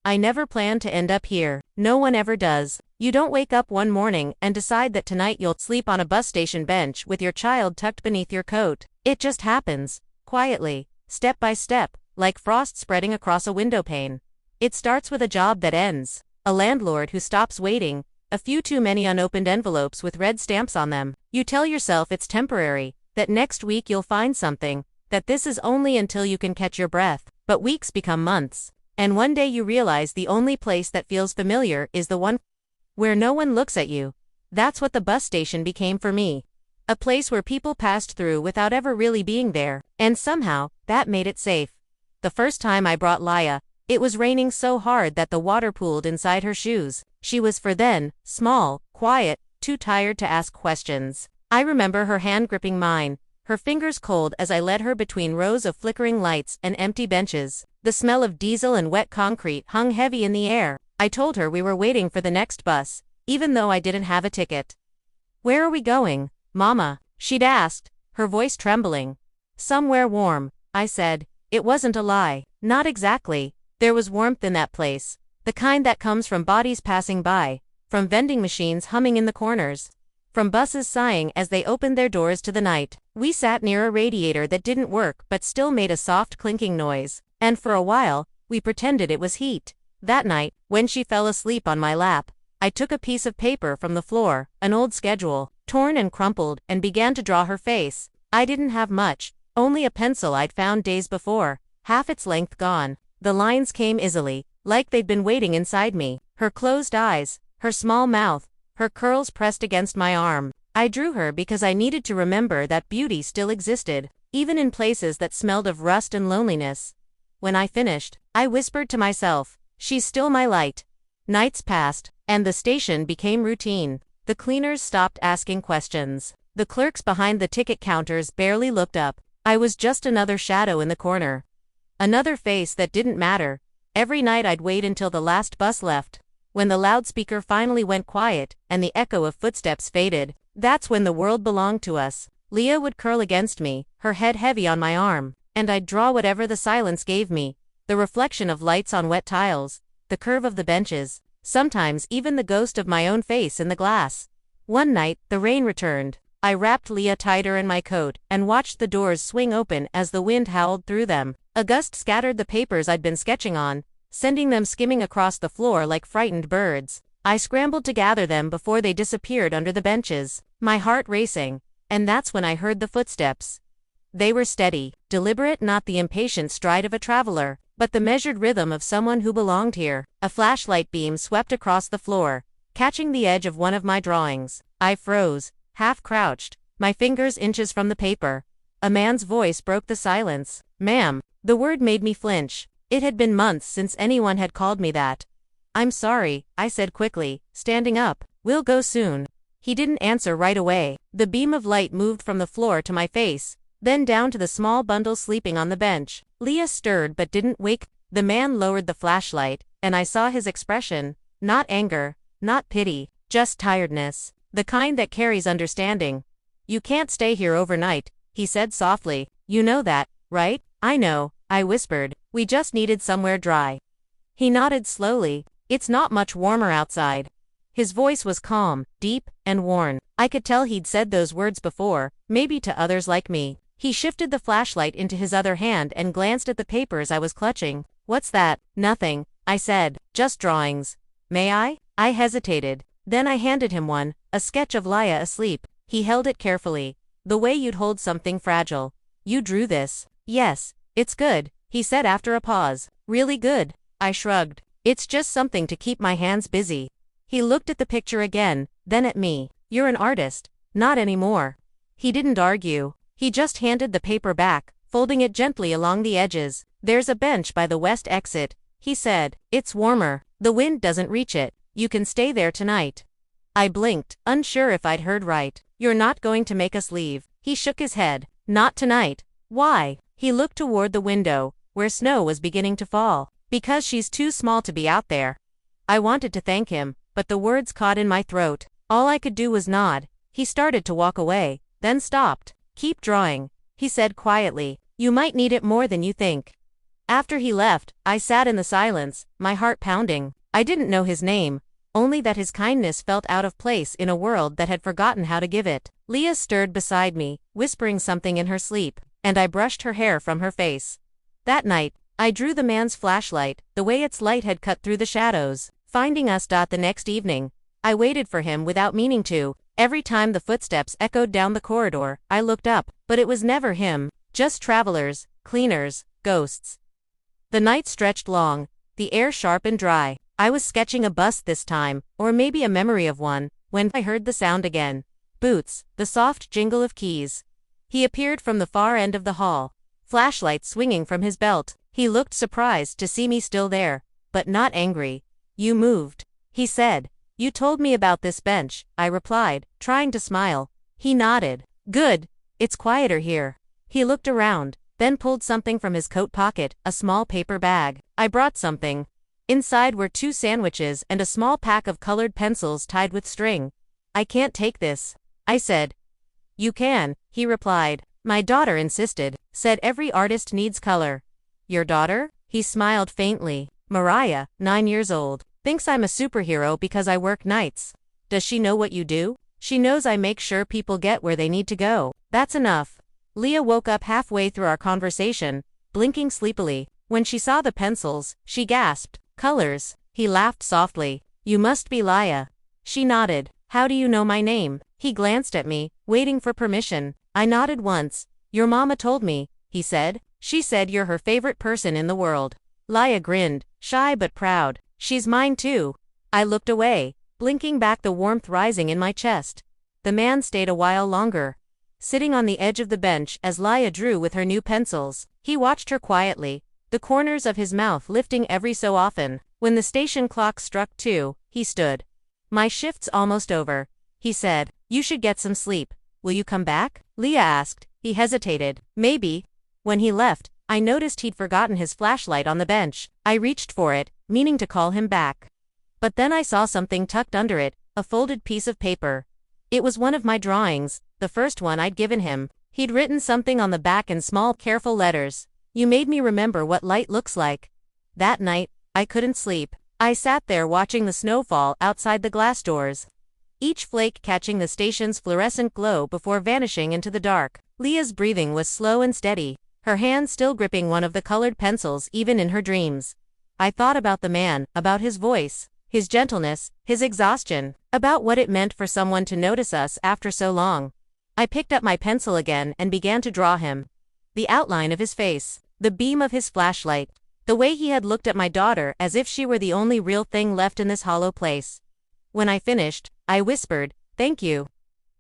I never planned to end up here. No one ever does. You don't wake up one morning and decide that tonight you'll sleep on a bus station bench with your child tucked beneath your coat. It just happens. Quietly. Step by step. Like frost spreading across a window pane. It starts with a job that ends. A landlord who stops waiting. A few too many unopened envelopes with red stamps on them. You tell yourself it's temporary. That next week you'll find something. That this is only until you can catch your breath. But weeks become months. And one day you realize the only place that feels familiar is the one where no one looks at you. That's what the bus station became for me. A place where people passed through without ever really being there. And somehow, that made it safe. The first time I brought Laya, it was raining so hard that the water pooled inside her shoes. She was for then, small, quiet, too tired to ask questions. I remember her hand gripping mine, her fingers cold as I led her between rows of flickering lights and empty benches. The smell of diesel and wet concrete hung heavy in the air. I told her we were waiting for the next bus, even though I didn't have a ticket. "Where are we going, Mama?" she'd asked, her voice trembling. "Somewhere warm," I said. It wasn't a lie. Not exactly. There was warmth in that place. The kind that comes from bodies passing by, from vending machines humming in the corners, from buses sighing as they opened their doors to the night. We sat near a radiator that didn't work but still made a soft clinking noise. And for a while, we pretended it was heat. That night, when she fell asleep on my lap, I took a piece of paper from the floor, an old schedule, torn and crumpled, and began to draw her face. I didn't have much, only a pencil I'd found days before, half its length gone. The lines came easily, like they'd been waiting inside me. Her closed eyes, her small mouth, her curls pressed against my arm. I drew her because I needed to remember that beauty still existed, even in places that smelled of rust and loneliness. When I finished, I whispered to myself, "She's still my light." Nights passed, and the station became routine. The cleaners stopped asking questions. The clerks behind the ticket counters barely looked up. I was just another shadow in the corner. Another face that didn't matter. Every night I'd wait until the last bus left. When the loudspeaker finally went quiet, and the echo of footsteps faded, that's when the world belonged to us. Leah would curl against me, her head heavy on my arm, and I'd draw whatever the silence gave me. The reflection of lights on wet tiles, the curve of the benches, sometimes even the ghost of my own face in the glass. One night, the rain returned. I wrapped Leah tighter in my coat, and watched the doors swing open as the wind howled through them. A gust scattered the papers I'd been sketching on, sending them skimming across the floor like frightened birds. I scrambled to gather them before they disappeared under the benches, my heart racing. And that's when I heard the footsteps. They were steady, deliberate, not the impatient stride of a traveler, but the measured rhythm of someone who belonged here. A flashlight beam swept across the floor, catching the edge of one of my drawings. I froze, half crouched, my fingers inches from the paper. A man's voice broke the silence. "Ma'am." The word made me flinch. It had been months since anyone had called me that. "I'm sorry," I said quickly, standing up. "We'll go soon." He didn't answer right away. The beam of light moved from the floor to my face, then down to the small bundle sleeping on the bench. Leah stirred but didn't wake. The man lowered the flashlight, and I saw his expression. Not anger, not pity, just tiredness. The kind that carries understanding. "You can't stay here overnight," he said softly. "You know that, right?" "I know," I whispered. "We just needed somewhere dry." He nodded slowly. "It's not much warmer outside." His voice was calm, deep, and worn. I could tell he'd said those words before, maybe to others like me. He shifted the flashlight into his other hand and glanced at the papers I was clutching. "What's that?" "Nothing," I said. "Just drawings." "May I?" I hesitated. Then I handed him one, a sketch of Laya asleep. He held it carefully, the way you'd hold something fragile. "You drew this?" "Yes. It's good," he said after a pause. "Really good." I shrugged. "It's just something to keep my hands busy." He looked at the picture again, then at me. "You're an artist." "Not anymore." He didn't argue. He just handed the paper back, folding it gently along the edges. "There's a bench by the west exit," he said. "It's warmer. The wind doesn't reach it. You can stay there tonight." I blinked, unsure if I'd heard right. "You're not going to make us leave." He shook his head. "Not tonight." "Why?" He looked toward the window, where snow was beginning to fall. "Because she's too small to be out there." I wanted to thank him, but the words caught in my throat. All I could do was nod. He started to walk away, then stopped. "Keep drawing," he said quietly. "You might need it more than you think." After he left, I sat in the silence, my heart pounding. I didn't know his name, only that his kindness felt out of place in a world that had forgotten how to give it. Leah stirred beside me, whispering something in her sleep, and I brushed her hair from her face. That night, I drew the man's flashlight, the way its light had cut through the shadows, finding us. The next evening, I waited for him without meaning to. Every time the footsteps echoed down the corridor, I looked up, but it was never him, just travelers, cleaners, ghosts. The night stretched long, the air sharp and dry. I was sketching a bus this time, or maybe a memory of one, when I heard the sound again. Boots, the soft jingle of keys. He appeared from the far end of the hall, flashlight swinging from his belt. He looked surprised to see me still there, but not angry. "You moved," he said. "You told me about this bench," I replied, trying to smile. He nodded. "Good. It's quieter here." He looked around, then pulled something from his coat pocket, a small paper bag. I brought something. Inside were 2 sandwiches and a small pack of colored pencils tied with string. "I can't take this," I said. "You can," he replied. "My daughter insisted, said every artist needs color." "Your daughter?" He smiled faintly. "Mariah, 9 years old. Thinks I'm a superhero because I work nights." "Does she know what you do?" "She knows I make sure people get where they need to go." "That's enough." Leah woke up halfway through our conversation, blinking sleepily. When she saw the pencils, she gasped. "Colors." He laughed softly. "You must be Leah." She nodded. "How do you know my name?" He glanced at me, waiting for permission. I nodded once. "Your mama told me," he said. "She said you're her favorite person in the world." Leah grinned, shy but proud. "She's mine too." I looked away, blinking back, the warmth rising in my chest. The man stayed a while longer, sitting on the edge of the bench as Leah drew with her new pencils. He watched her quietly, the corners of his mouth lifting every so often. When the station clock struck 2, he stood. "My shift's almost over," he said. "You should get some sleep. Will you come back?" Leah asked. He hesitated. "Maybe." When he left, I noticed he'd forgotten his flashlight on the bench. I reached for it, meaning to call him back. But then I saw something tucked under it, a folded piece of paper. It was one of my drawings, the first one I'd given him. He'd written something on the back in small, careful letters. "You made me remember what light looks like." That night, I couldn't sleep. I sat there watching the snowfall outside the glass doors, each flake catching the station's fluorescent glow before vanishing into the dark. Leah's breathing was slow and steady, her hand still gripping one of the colored pencils even in her dreams. I thought about the man, about his voice, his gentleness, his exhaustion, about what it meant for someone to notice us after so long. I picked up my pencil again and began to draw him. The outline of his face, the beam of his flashlight, the way he had looked at my daughter as if she were the only real thing left in this hollow place. When I finished, I whispered, "Thank you."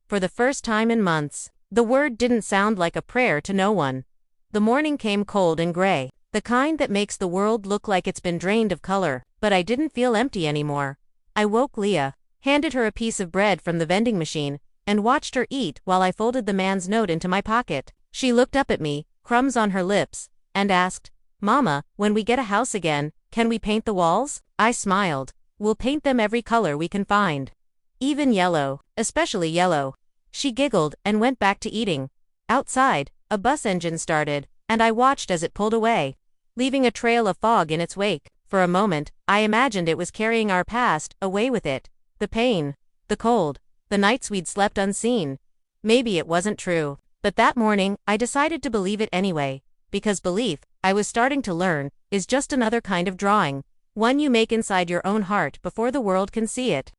For the first time in months. The word didn't sound like a prayer to no one. The morning came cold and gray, the kind that makes the world look like it's been drained of color, but I didn't feel empty anymore. I woke Leah, handed her a piece of bread from the vending machine, and watched her eat while I folded the man's note into my pocket. She looked up at me, crumbs on her lips, and asked, "Mama, when we get a house again, can we paint the walls?" I smiled. "We'll paint them every color we can find. Even yellow, especially yellow." She giggled and went back to eating. Outside, a bus engine started, and I watched as it pulled away, leaving a trail of fog in its wake. For a moment, I imagined it was carrying our past away with it. The pain, the cold, the nights we'd slept unseen. Maybe it wasn't true. But that morning, I decided to believe it anyway, because belief, I was starting to learn, is just another kind of drawing, one you make inside your own heart before the world can see it.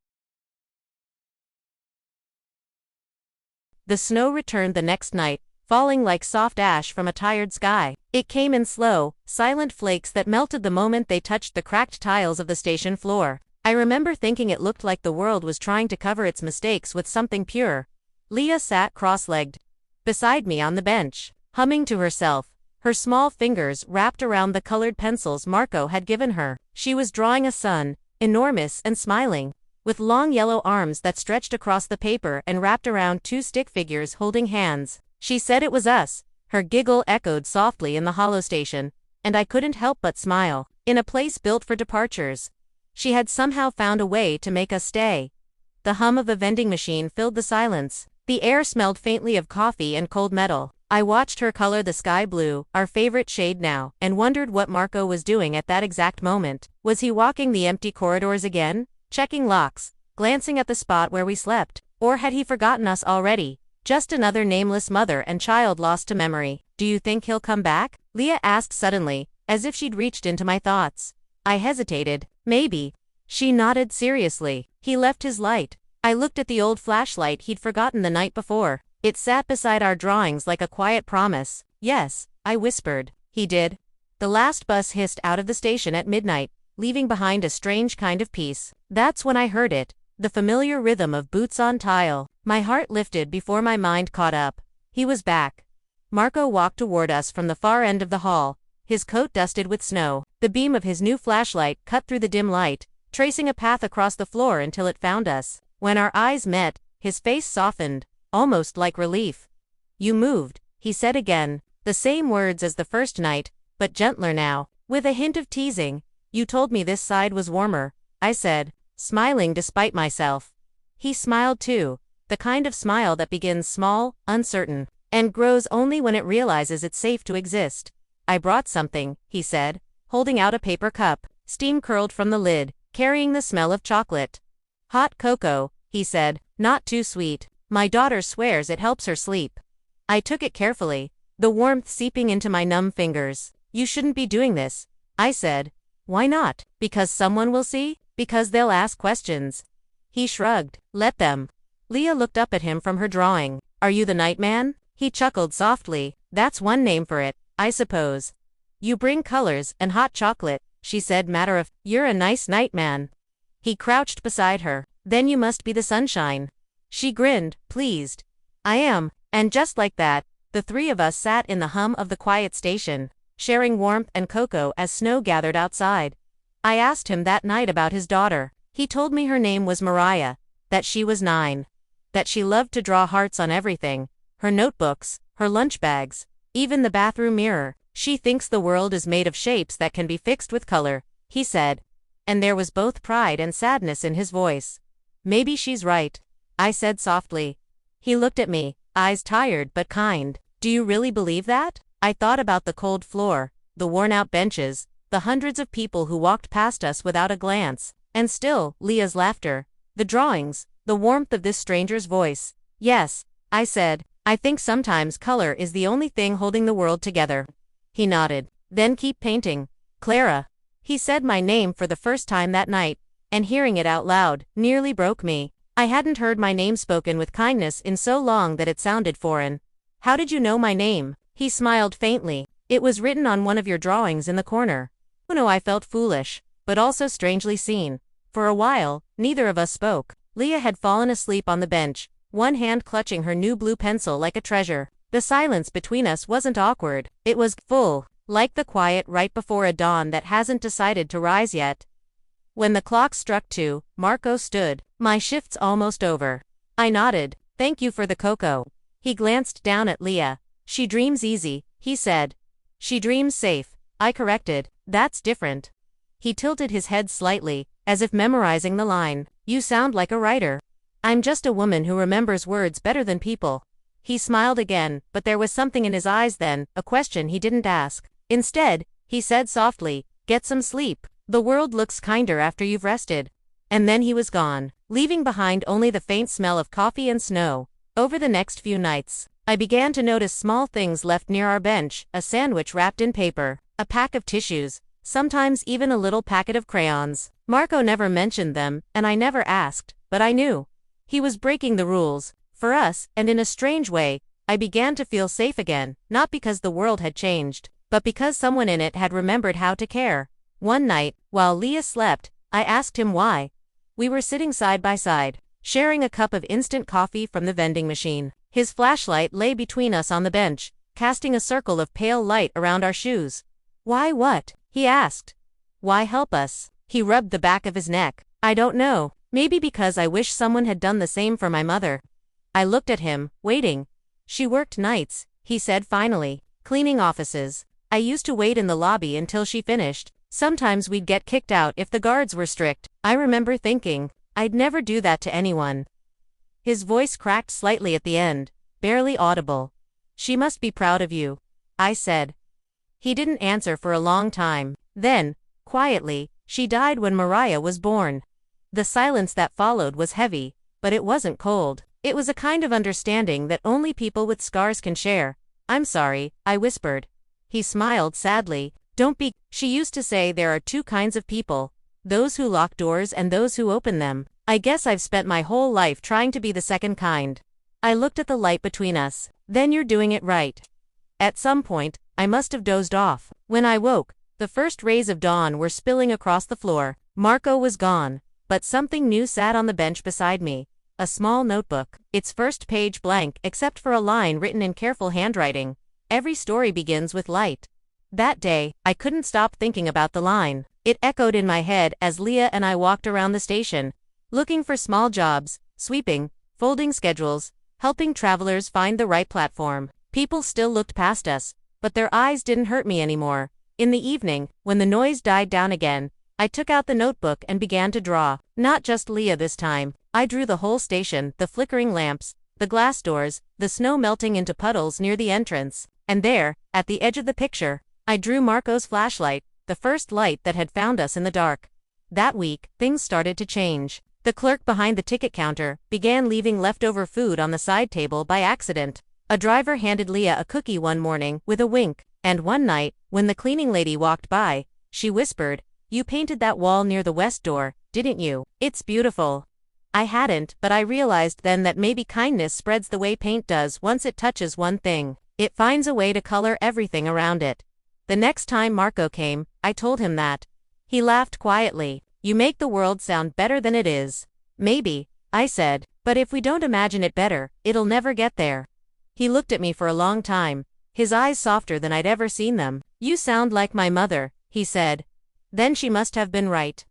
The snow returned the next night, falling like soft ash from a tired sky. It came in slow, silent flakes that melted the moment they touched the cracked tiles of the station floor. I remember thinking it looked like the world was trying to cover its mistakes with something pure. Leah sat cross-legged beside me on the bench, humming to herself, her small fingers wrapped around the colored pencils Marco had given her. She was drawing a sun, enormous and smiling, with long yellow arms that stretched across the paper and wrapped around 2 stick figures holding hands. She said it was us. Her giggle echoed softly in the hollow station, and I couldn't help but smile. In a place built for departures, she had somehow found a way to make us stay. The hum of a vending machine filled the silence. The air smelled faintly of coffee and cold metal. I watched her color the sky blue, our favorite shade now, and wondered what Marco was doing at that exact moment. Was he walking the empty corridors again, checking locks, glancing at the spot where we slept? Or had he forgotten us already? Just another nameless mother and child lost to memory. Do you think he'll come back? Leah asked suddenly, as if she'd reached into my thoughts. I hesitated. Maybe. She nodded seriously. He left his light. I looked at the old flashlight he'd forgotten the night before. It sat beside our drawings like a quiet promise. Yes, I whispered. He did. The last bus hissed out of the station at midnight, leaving behind a strange kind of peace. That's when I heard it. The familiar rhythm of boots on tile. My heart lifted before my mind caught up. He was back. Marco walked toward us from the far end of the hall, his coat dusted with snow. The beam of his new flashlight cut through the dim light, tracing a path across the floor until it found us. When our eyes met, his face softened, almost like relief. You moved, he said again, the same words as the first night, but gentler now, with a hint of teasing. You told me this side was warmer, I said, smiling despite myself. He smiled too, the kind of smile that begins small, uncertain, and grows only when it realizes it's safe to exist. I brought something, he said, holding out a paper cup. Steam curled from the lid, carrying the smell of chocolate. Hot cocoa, he said, not too sweet. My daughter swears it helps her sleep. I took it carefully, the warmth seeping into my numb fingers. You shouldn't be doing this, I said. Why not? Because someone will see? Because they'll ask questions. He shrugged. Let them. Leah looked up at him from her drawing. Are you the Nightman? He chuckled softly. That's one name for it, I suppose. You bring colors and hot chocolate, she said You're a nice Nightman. He crouched beside her. Then you must be the sunshine. She grinned, pleased. I am. And just like that, the three of us sat in the hum of the quiet station, sharing warmth and cocoa as snow gathered outside. I asked him that night about his daughter. He told me her name was Mariah, that she was 9, that she loved to draw hearts on everything, her notebooks, her lunch bags, even the bathroom mirror. She thinks the world is made of shapes that can be fixed with color, he said. And there was both pride and sadness in his voice. Maybe she's right, I said softly. He looked at me, eyes tired but kind. Do you really believe that? I thought about the cold floor, the worn-out benches, the hundreds of people who walked past us without a glance, and still, Leah's laughter, the drawings, the warmth of this stranger's voice. Yes, I said, I think sometimes color is the only thing holding the world together. He nodded. Then keep painting. Clara. He said my name for the first time that night, and hearing it out loud nearly broke me. I hadn't heard my name spoken with kindness in so long that it sounded foreign. How did you know my name? He smiled faintly. It was written on one of your drawings in the corner. Oh no, I felt foolish, but also strangely seen. For a while, neither of us spoke. Leah had fallen asleep on the bench, one hand clutching her new blue pencil like a treasure. The silence between us wasn't awkward. It was full, like the quiet right before a dawn that hasn't decided to rise yet. When the clock struck 2, Marco stood. My shift's almost over. I nodded. Thank you for the cocoa. He glanced down at Leah. She dreams easy, he said. She dreams safe, I corrected. That's different. He tilted his head slightly, as if memorizing the line. You sound like a writer. I'm just a woman who remembers words better than people. He smiled again, but there was something in his eyes then, a question he didn't ask. Instead, he said softly, get some sleep. The world looks kinder after you've rested. And then he was gone, leaving behind only the faint smell of coffee and snow. Over the next few nights, I began to notice small things left near our bench, a sandwich wrapped in paper, a pack of tissues, sometimes even a little packet of crayons. Marco never mentioned them, and I never asked, but I knew. He was breaking the rules, for us, and in a strange way, I began to feel safe again, not because the world had changed, but because someone in it had remembered how to care. One night, while Leah slept, I asked him why. We were sitting side by side, sharing a cup of instant coffee from the vending machine. His flashlight lay between us on the bench, casting a circle of pale light around our shoes. Why what? He asked. Why help us? He rubbed the back of his neck. I don't know. Maybe because I wish someone had done the same for my mother. I looked at him, waiting. She worked nights, he said finally, cleaning offices. I used to wait in the lobby until she finished. Sometimes we'd get kicked out if the guards were strict. I remember thinking, I'd never do that to anyone. His voice cracked slightly at the end, barely audible. She must be proud of you, I said. He didn't answer for a long time. Then, quietly, she died when Mariah was born. The silence that followed was heavy, but it wasn't cold. It was a kind of understanding that only people with scars can share. I'm sorry, I whispered. He smiled sadly. Don't be. She used to say there are two kinds of people, those who lock doors and those who open them. I guess I've spent my whole life trying to be the second kind. I looked at the light between us. Then you're doing it right. At some point, I must have dozed off. When I woke, the first rays of dawn were spilling across the floor. Marco was gone, but something new sat on the bench beside me. A small notebook, its first page blank except for a line written in careful handwriting. Every story begins with light. That day, I couldn't stop thinking about the line. It echoed in my head as Leah and I walked around the station, looking for small jobs, sweeping, folding schedules, helping travelers find the right platform. People still looked past us, but their eyes didn't hurt me anymore. In the evening, when the noise died down again, I took out the notebook and began to draw. Not just Leah this time. I drew the whole station, the flickering lamps, the glass doors, the snow melting into puddles near the entrance. And there, at the edge of the picture, I drew Marco's flashlight, the first light that had found us in the dark. That week, things started to change. The clerk behind the ticket counter began leaving leftover food on the side table by accident. A driver handed Leah a cookie one morning with a wink, and one night, when the cleaning lady walked by, she whispered, "You painted that wall near the west door, didn't you? It's beautiful." I hadn't, but I realized then that maybe kindness spreads the way paint does once it touches one thing. It finds a way to color everything around it. The next time Marco came, I told him that. He laughed quietly. "You make the world sound better than it is." "Maybe," I said, "but if we don't imagine it better, it'll never get there." He looked at me for a long time, his eyes softer than I'd ever seen them. "You sound like my mother," he said. Then she must have been right.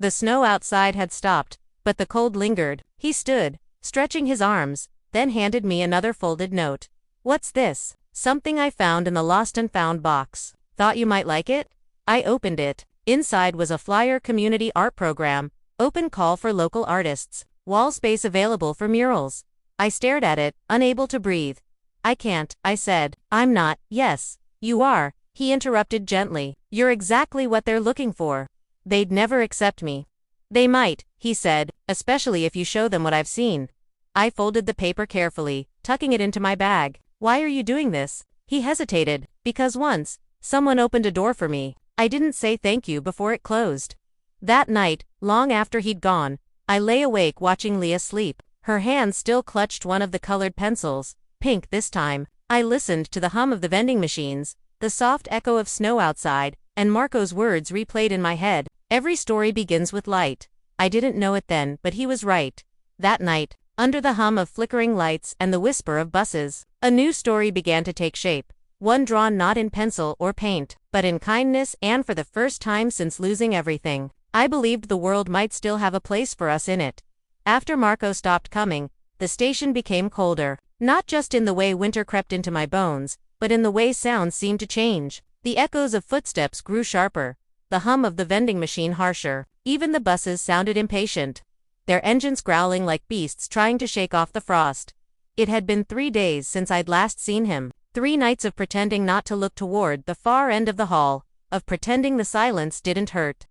The snow outside had stopped, but the cold lingered. He stood, stretching his arms, then handed me another folded note. "What's this?" "Something I found in the lost and found box. Thought you might like it?" I opened it. Inside was a flyer: community art program, open call for local artists, wall space available for murals. I stared at it, unable to breathe. "I can't," I said. "I'm not." "Yes, you are," he interrupted gently. "You're exactly what they're looking for. They'd never accept me." "They might," he said, "especially if you show them what I've seen." I folded the paper carefully, tucking it into my bag. "Why are you doing this?" He hesitated. "Because once, someone opened a door for me. I didn't say thank you before it closed." That night, long after he'd gone, I lay awake watching Leah sleep. Her hand still clutched one of the colored pencils, pink this time. I listened to the hum of the vending machines, the soft echo of snow outside, and Marco's words replayed in my head. Every story begins with light. I didn't know it then, but he was right. That night, under the hum of flickering lights and the whisper of buses, a new story began to take shape. One drawn not in pencil or paint, but in kindness, and for the first time since losing everything, I believed the world might still have a place for us in it. After Marco stopped coming, the station became colder, not just in the way winter crept into my bones, but in the way sounds seemed to change. The echoes of footsteps grew sharper, the hum of the vending machine harsher. Even the buses sounded impatient, their engines growling like beasts trying to shake off the frost. It had been 3 days since I'd last seen him. 3 nights of pretending not to look toward the far end of the hall, of pretending the silence didn't hurt.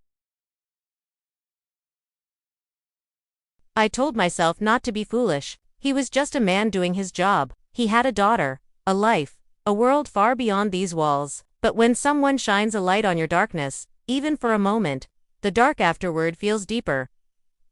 I told myself not to be foolish. He was just a man doing his job. He had a daughter, a life, a world far beyond these walls. But when someone shines a light on your darkness, even for a moment, the dark afterward feels deeper.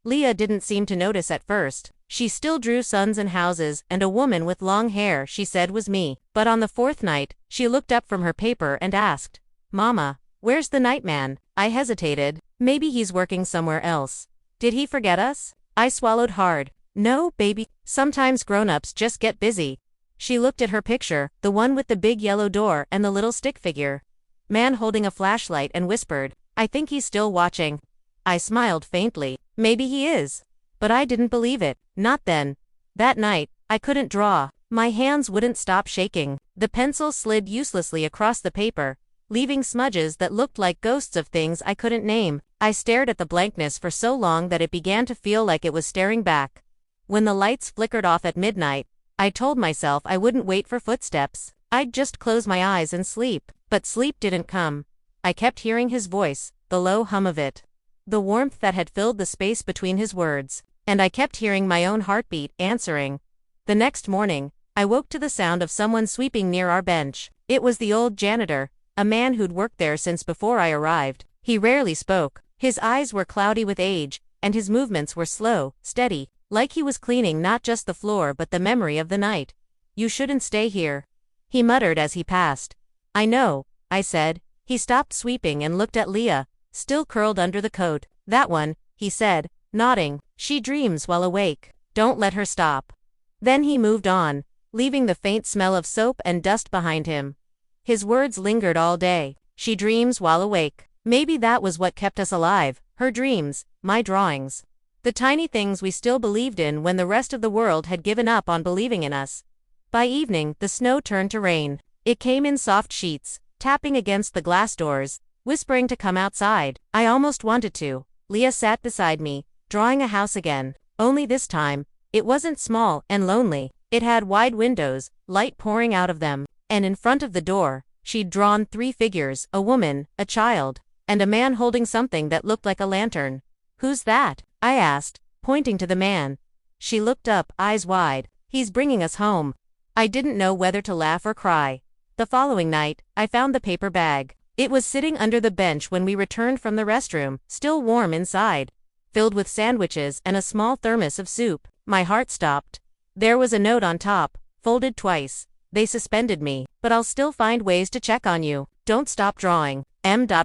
Leah didn't seem to notice at first. She still drew sons and houses and a woman with long hair she said was me. But on the 4th night, she looked up from her paper and asked, "Mama, where's the nightman?" I hesitated. Maybe he's working somewhere else. Did he forget us? I swallowed hard. No, baby. Sometimes grown-ups just get busy. She looked at her picture, the one with the big yellow door and the little stick figure. Man holding a flashlight, and whispered, "I think he's still watching." I smiled faintly. Maybe he is. But I didn't believe it. Not then. That night, I couldn't draw. My hands wouldn't stop shaking. The pencil slid uselessly across the paper, leaving smudges that looked like ghosts of things I couldn't name. I stared at the blankness for so long that it began to feel like it was staring back. When the lights flickered off at midnight, I told myself I wouldn't wait for footsteps. I'd just close my eyes and sleep. But sleep didn't come. I kept hearing his voice, the low hum of it, the warmth that had filled the space between his words, and I kept hearing my own heartbeat answering. The next morning, I woke to the sound of someone sweeping near our bench. It was the old janitor, a man who'd worked there since before I arrived. He rarely spoke. His eyes were cloudy with age, and his movements were slow, steady, like he was cleaning not just the floor but the memory of the night. "You shouldn't stay here," he muttered as he passed. "I know," I said. He stopped sweeping and looked at Leah, still curled under the coat. "That one," he said, nodding. "She dreams while awake. Don't let her stop." Then he moved on, leaving the faint smell of soap and dust behind him. His words lingered all day. She dreams while awake. Maybe that was what kept us alive, her dreams, my drawings. The tiny things we still believed in when the rest of the world had given up on believing in us. By evening, the snow turned to rain. It came in soft sheets, tapping against the glass doors, whispering to come outside. I almost wanted to. Leah sat beside me, drawing a house again. Only this time, it wasn't small and lonely. It had wide windows, light pouring out of them, and in front of the door, she'd drawn 3 figures, a woman, a child, and a man holding something that looked like a lantern. "Who's that?" I asked, pointing to the man. She looked up, eyes wide. "He's bringing us home." I didn't know whether to laugh or cry. The following night, I found the paper bag. It was sitting under the bench when we returned from the restroom, still warm inside, filled with sandwiches and a small thermos of soup. My heart stopped. There was a note on top, folded twice. "They suspended me, but I'll still find ways to check on you. Don't stop drawing."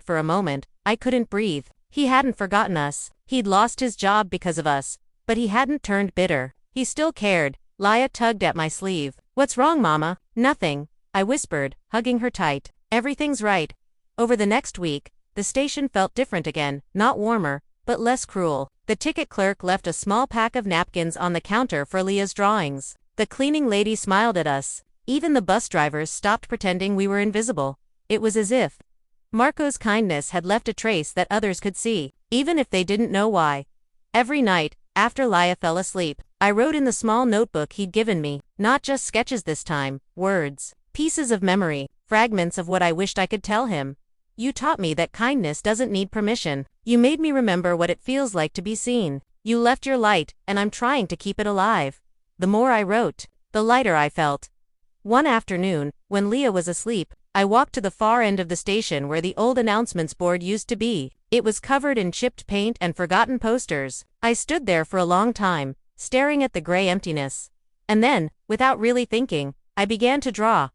For a moment, I couldn't breathe. He hadn't forgotten us. He'd lost his job because of us, but he hadn't turned bitter. He still cared. Leah tugged at my sleeve. "What's wrong, Mama?" "Nothing," I whispered, hugging her tight. "Everything's right." Over the next week, the station felt different again, not warmer, but less cruel. The ticket clerk left a small pack of napkins on the counter for Leah's drawings. The cleaning lady smiled at us. Even the bus drivers stopped pretending we were invisible. It was as if Marco's kindness had left a trace that others could see, even if they didn't know why. Every night, after Leah fell asleep, I wrote in the small notebook he'd given me, not just sketches this time, words. Pieces of memory, fragments of what I wished I could tell him. "You taught me that kindness doesn't need permission. You made me remember what it feels like to be seen. You left your light, and I'm trying to keep it alive." The more I wrote, the lighter I felt. One afternoon, when Leah was asleep, I walked to the far end of the station where the old announcements board used to be. It was covered in chipped paint and forgotten posters. I stood there for a long time, staring at the gray emptiness. And then, without really thinking, I began to draw.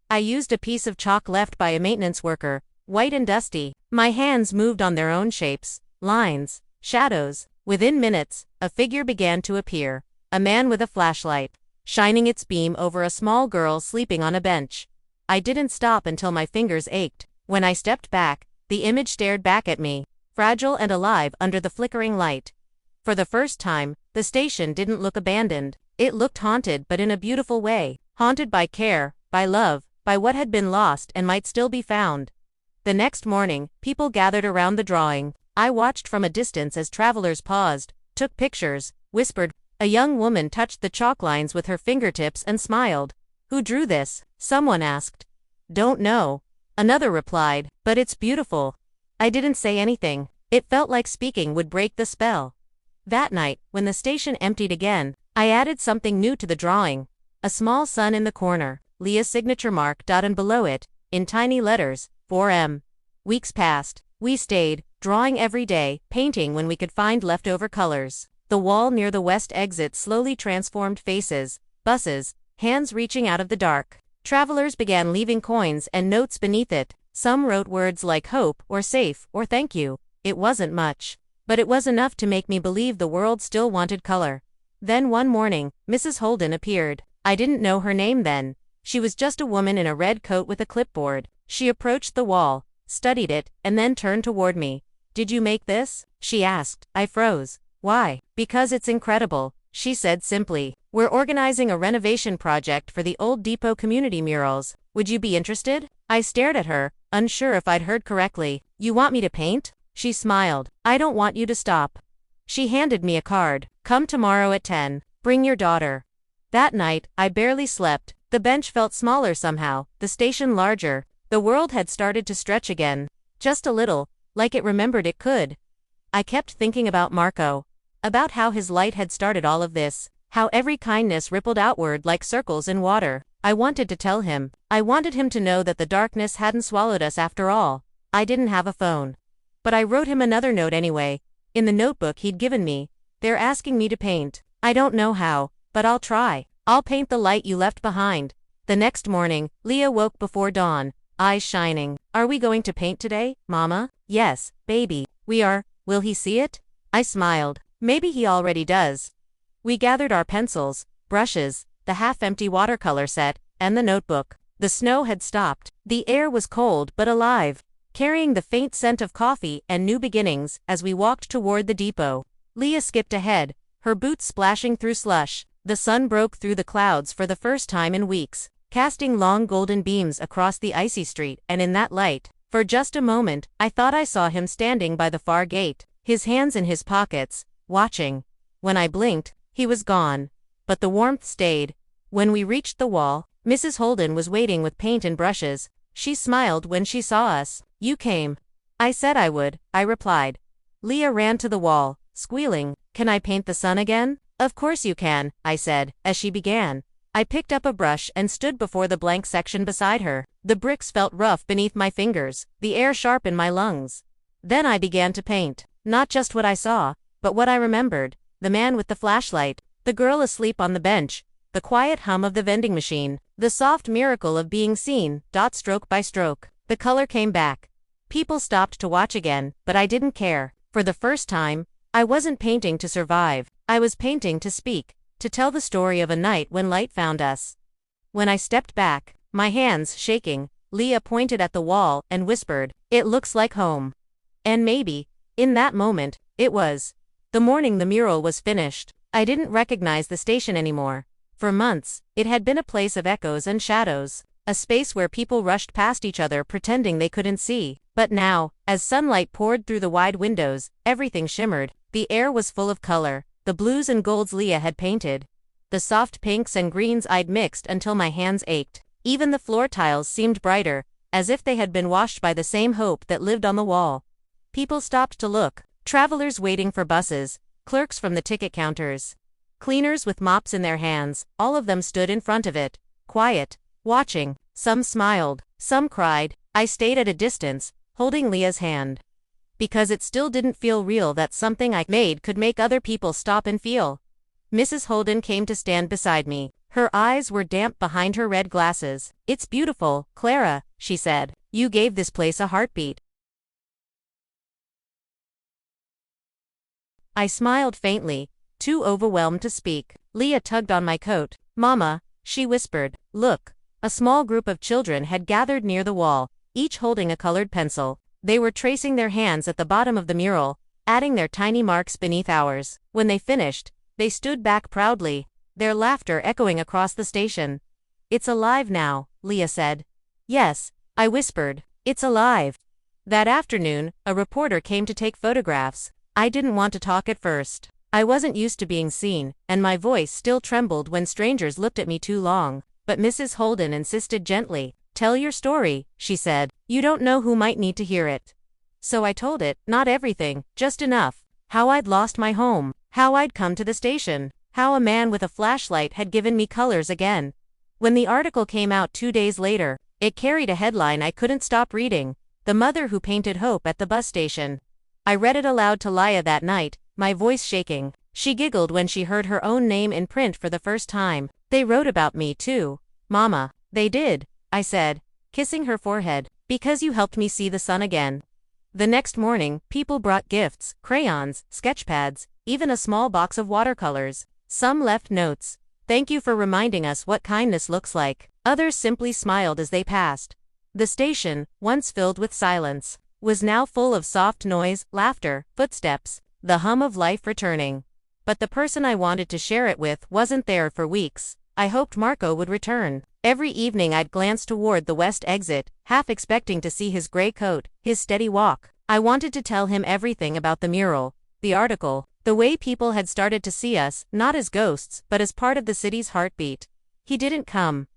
I used a piece of chalk left by a maintenance worker, white and dusty. My hands moved on their own shapes, lines, shadows. Within minutes, a figure began to appear. A man with a flashlight, shining its beam over a small girl sleeping on a bench. I didn't stop until my fingers ached. When I stepped back, the image stared back at me, fragile and alive under the flickering light. For the first time, the station didn't look abandoned. It looked haunted, but in a beautiful way. Haunted by care, by love, by what had been lost and might still be found. The next morning, people gathered around the drawing. I watched from a distance as travelers paused, took pictures, whispered. A young woman touched the chalk lines with her fingertips and smiled. "Who drew this?" someone asked. "Don't know," another replied, "but it's beautiful." I didn't say anything. It felt like speaking would break the spell. That night, when the station emptied again, I added something new to the drawing. A small sun in the corner, Leah's signature mark, and below it, in tiny letters, 4M. Weeks passed. We stayed, drawing every day, painting when we could find leftover colors. The wall near the west exit slowly transformed faces, buses, hands reaching out of the dark. Travelers began leaving coins and notes beneath it. Some wrote words like hope, or safe, or thank you. It wasn't much, but it was enough to make me believe the world still wanted color. Then one morning, Mrs. Holden appeared. I didn't know her name then. She was just a woman in a red coat with a clipboard. She approached the wall, studied it, and then turned toward me. "Did you make this?" she asked. I froze. "Why?" "Because it's incredible," she said simply. "We're organizing a renovation project for the old depot community murals. Would you be interested?" I stared at her, unsure if I'd heard correctly. "You want me to paint?" She smiled. "I don't want you to stop." She handed me a card. "Come tomorrow at 10. Bring your daughter." That night, I barely slept. The bench felt smaller somehow, the station larger. The world had started to stretch again. Just a little, like it remembered it could. I kept thinking about Marco. About how his light had started all of this. How every kindness rippled outward like circles in water. I wanted to tell him. I wanted him to know that the darkness hadn't swallowed us after all. I didn't have a phone. But I wrote him another note anyway. In the notebook he'd given me. They're asking me to paint. I don't know how, but I'll try. I'll paint the light you left behind. The next morning, Leah woke before dawn, eyes shining. Are we going to paint today, Mama? Yes, baby, we are. Will he see it? I smiled. Maybe he already does. We gathered our pencils, brushes, the half-empty watercolor set, and the notebook. The snow had stopped. The air was cold but alive, carrying the faint scent of coffee and new beginnings as we walked toward the depot. Leah skipped ahead, her boots splashing through slush. The sun broke through the clouds for the first time in weeks, casting long golden beams across the icy street, and in that light, for just a moment, I thought I saw him standing by the far gate, his hands in his pockets, watching. When I blinked, he was gone. But the warmth stayed. When we reached the wall, Mrs. Holden was waiting with paint and brushes. She smiled when she saw us. You came. I said I would, I replied. Leah ran to the wall, squealing, Can I paint the sun again? Of course you can, I said, as she began. I picked up a brush and stood before the blank section beside her. The bricks felt rough beneath my fingers, the air sharp in my lungs. Then I began to paint. Not just what I saw, but what I remembered. The man with the flashlight, the girl asleep on the bench, the quiet hum of the vending machine, the soft miracle of being seen, stroke by stroke. The color came back. People stopped to watch again, but I didn't care. For the first time, I wasn't painting to survive. I was painting to speak, to tell the story of a night when light found us. When I stepped back, my hands shaking, Leah pointed at the wall and whispered, It looks like home. And maybe, in that moment, it was. The morning the mural was finished, I didn't recognize the station anymore. For months, it had been a place of echoes and shadows, a space where people rushed past each other pretending they couldn't see. But now, as sunlight poured through the wide windows, everything shimmered. The air was full of color. The blues and golds Leah had painted. The soft pinks and greens I'd mixed until my hands ached. Even the floor tiles seemed brighter, as if they had been washed by the same hope that lived on the wall. People stopped to look. Travelers waiting for buses, clerks from the ticket counters, cleaners with mops in their hands, all of them stood in front of it, quiet, watching. Some smiled, some cried. I stayed at a distance, holding Leah's hand. Because it still didn't feel real that something I made could make other people stop and feel. Mrs. Holden came to stand beside me. Her eyes were damp behind her red glasses. It's beautiful, Clara, she said. You gave this place a heartbeat. I smiled faintly, too overwhelmed to speak. Leah tugged on my coat. Mama, she whispered. Look. A small group of children had gathered near the wall, each holding a colored pencil. They were tracing their hands at the bottom of the mural, adding their tiny marks beneath ours. When they finished, they stood back proudly, their laughter echoing across the station. It's alive now, Leah said. Yes, I whispered. It's alive. That afternoon, a reporter came to take photographs. I didn't want to talk at first. I wasn't used to being seen, and my voice still trembled when strangers looked at me too long. But Mrs. Holden insisted gently. Tell your story, she said. You don't know who might need to hear it. So I told it, not everything, just enough. How I'd lost my home, how I'd come to the station, how a man with a flashlight had given me colors again. When the article came out 2 days later, it carried a headline I couldn't stop reading. The mother who painted hope at the bus station. I read it aloud to Leah that night, my voice shaking. She giggled when she heard her own name in print for the first time. They wrote about me too. Mama. They did, I said, kissing her forehead, because you helped me see the sun again. The next morning, people brought gifts, crayons, sketch pads, even a small box of watercolors. Some left notes. Thank you for reminding us what kindness looks like. Others simply smiled as they passed. The station, once filled with silence, was now full of soft noise, laughter, footsteps, the hum of life returning. But the person I wanted to share it with wasn't there for weeks. I hoped Marco would return. Every evening I'd glance toward the west exit, half expecting to see his gray coat, his steady walk. I wanted to tell him everything about the mural, the article, The way people had started to see us, not as ghosts, but as part of the city's heartbeat. He didn't come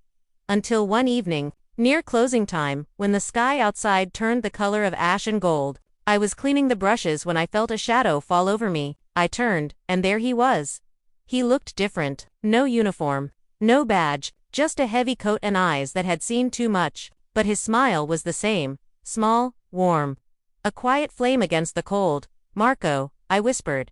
until one evening, near closing time, when the sky outside turned the color of ash and gold. I was cleaning the brushes when I felt a shadow fall over me. I turned, and there he was. He looked different. No uniform, no badge, just a heavy coat and eyes that had seen too much. But his smile was the same, small, warm. A quiet flame against the cold. "Marco," I whispered.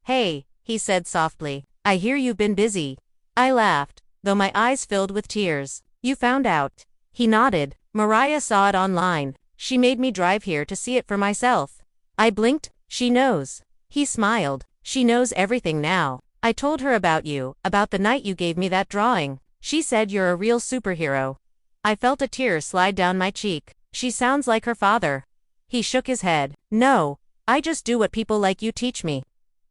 "Hey," he said softly. "I hear you've been busy." I laughed, though my eyes filled with tears. "You found out?" He nodded. "Mariah saw it online. She made me drive here to see it for myself." I blinked. "She knows." He smiled. "She knows everything now. I told her about you, about the night you gave me that drawing. She said you're a real superhero." I felt a tear slide down my cheek. "She sounds like her father." He shook his head. "No, I just do what people like you teach me."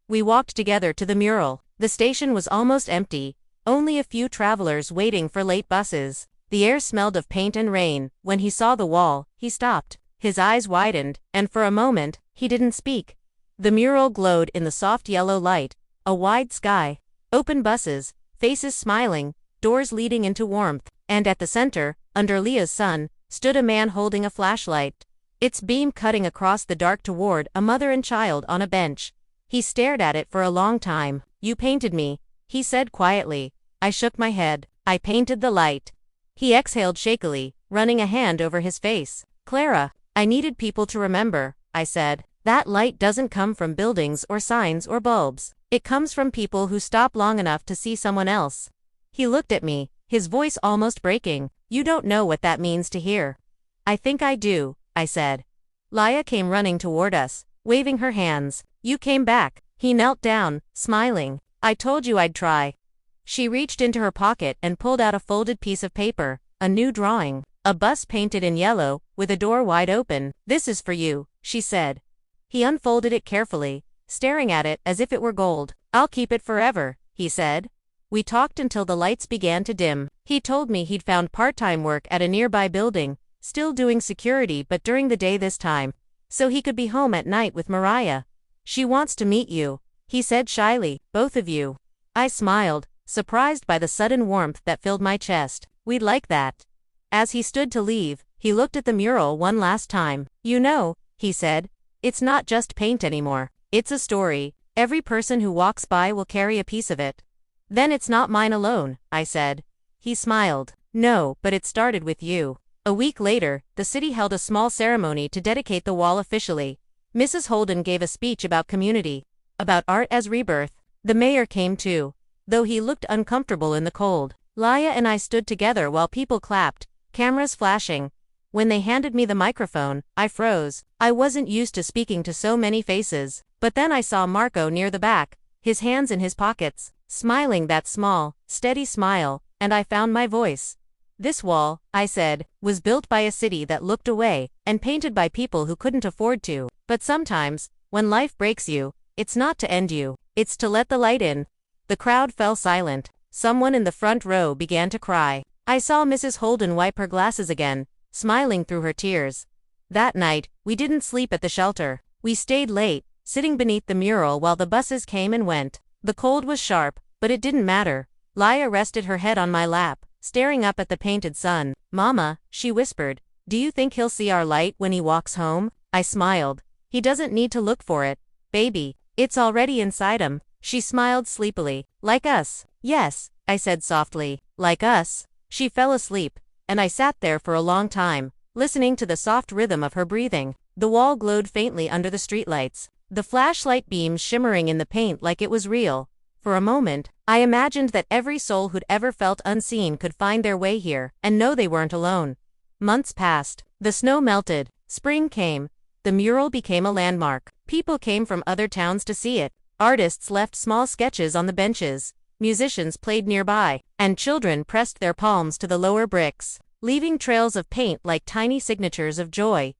We walked together to the mural. The station was almost empty, only a few travelers waiting for late buses. The air smelled of paint and rain. When he saw the wall, he stopped. His eyes widened, and for a moment, he didn't speak. The mural glowed in the soft yellow light. A wide sky, open buses, faces smiling, doors leading into warmth, and at the center, under Leah's sun, stood a man holding a flashlight, its beam cutting across the dark toward a mother and child on a bench. He stared at it for a long time. "You painted me," he said quietly. I shook my head. "I painted the light." He exhaled shakily, running a hand over his face. "Clara, I needed people to remember," I said. "That light doesn't come from buildings or signs or bulbs. It comes from people who stop long enough to see someone else." He looked at me, his voice almost breaking. "You don't know what that means to hear." "I think I do," I said. Leah came running toward us, waving her hands. "You came back." He knelt down, smiling. "I told you I'd try." She reached into her pocket and pulled out a folded piece of paper, a new drawing, a bus painted in yellow, with a door wide open. "This is for you," she said. He unfolded it carefully, staring at it as if it were gold. "I'll keep it forever," he said. We talked until the lights began to dim. He told me he'd found part-time work at a nearby building, still doing security but during the day this time, so he could be home at night with Mariah. "She wants to meet you," he said shyly, "both of you." I smiled, surprised by the sudden warmth that filled my chest. "We'd like that." As he stood to leave, he looked at the mural one last time. "You know," he said, "it's not just paint anymore. It's a story. Every person who walks by will carry a piece of it." "Then it's not mine alone," I said. He smiled. "No, but it started with you." A week later, the city held a small ceremony to dedicate the wall officially. Mrs. Holden gave a speech about community, about art as rebirth. The mayor came too, though he looked uncomfortable in the cold. Leah and I stood together while people clapped, cameras flashing. When they handed me the microphone, I froze. I wasn't used to speaking to so many faces. But then I saw Marco near the back, his hands in his pockets, smiling that small, steady smile, and I found my voice. "This wall," I said, "was built by a city that looked away, and painted by people who couldn't afford to. But sometimes, when life breaks you, it's not to end you, it's to let the light in." The crowd fell silent. Someone in the front row began to cry. I saw Mrs. Holden wipe her glasses again, smiling through her tears. That night, we didn't sleep at the shelter. We stayed late, sitting beneath the mural while the buses came and went. The cold was sharp, but it didn't matter. Leah rested her head on my lap, staring up at the painted sun. "Mama," she whispered, "do you think he'll see our light when he walks home?" I smiled. "He doesn't need to look for it, baby. It's already inside him." She smiled sleepily. "Like us." "Yes," I said softly. "Like us." She fell asleep, and I sat there for a long time, listening to the soft rhythm of her breathing. The wall glowed faintly under the streetlights, the flashlight beams shimmering in the paint like it was real. For a moment, I imagined that every soul who'd ever felt unseen could find their way here, and know they weren't alone. Months passed. The snow melted. Spring came. The mural became a landmark. People came from other towns to see it. Artists left small sketches on the benches. Musicians played nearby, and children pressed their palms to the lower bricks, leaving trails of paint like tiny signatures of joy.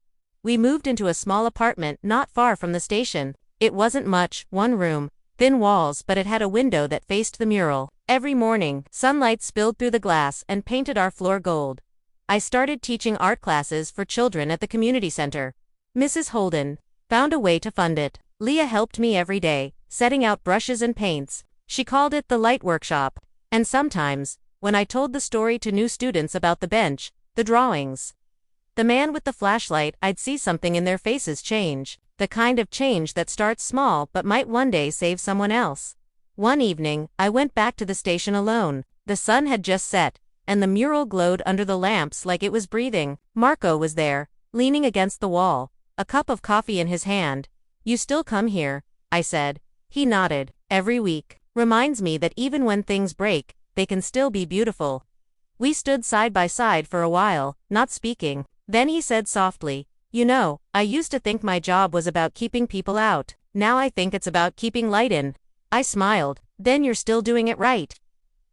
We moved into a small apartment not far from the station. It wasn't much, one room, thin walls, but it had a window that faced the mural. Every morning, sunlight spilled through the glass and painted our floor gold. I started teaching art classes for children at the community center. Mrs. Holden found a way to fund it. Leah helped me every day, setting out brushes and paints. She called it the light workshop. And sometimes, when I told the story to new students about the bench, the drawings, the man with the flashlight, I'd see something in their faces change. The kind of change that starts small but might one day save someone else. One evening, I went back to the station alone. The sun had just set, and the mural glowed under the lamps like it was breathing. Marco was there, leaning against the wall, a cup of coffee in his hand. "You still come here?" I said. He nodded. "Every week. Reminds me that even when things break, they can still be beautiful." We stood side by side for a while, not speaking. Then he said softly, "You know, I used to think my job was about keeping people out. Now I think it's about keeping light in." I smiled. "Then you're still doing it right."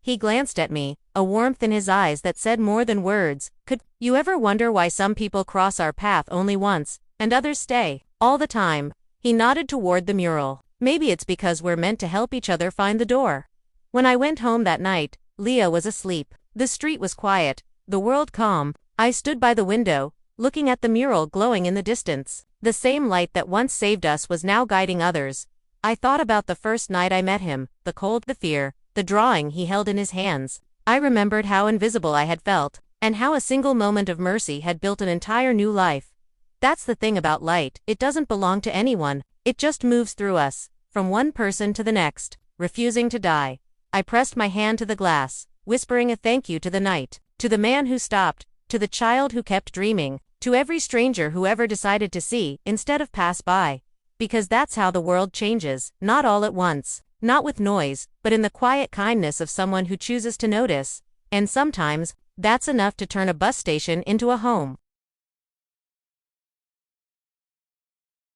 He glanced at me, a warmth in his eyes that said more than words. "Could you ever wonder why some people cross our path only once, and others stay all the time?" He nodded toward the mural. "Maybe it's because we're meant to help each other find the door." When I went home that night, Leah was asleep. The street was quiet, the world calm. I stood by the window, looking at the mural glowing in the distance. The same light that once saved us was now guiding others. I thought about the first night I met him, the cold, the fear, the drawing he held in his hands. I remembered how invisible I had felt, and how a single moment of mercy had built an entire new life. That's the thing about light, it doesn't belong to anyone, it just moves through us, from one person to the next, refusing to die. I pressed my hand to the glass, whispering a thank you to the night, to the man who stopped, to the child who kept dreaming, to every stranger who ever decided to see, instead of pass by. Because that's how the world changes, not all at once, not with noise, but in the quiet kindness of someone who chooses to notice. And sometimes, that's enough to turn a bus station into a home.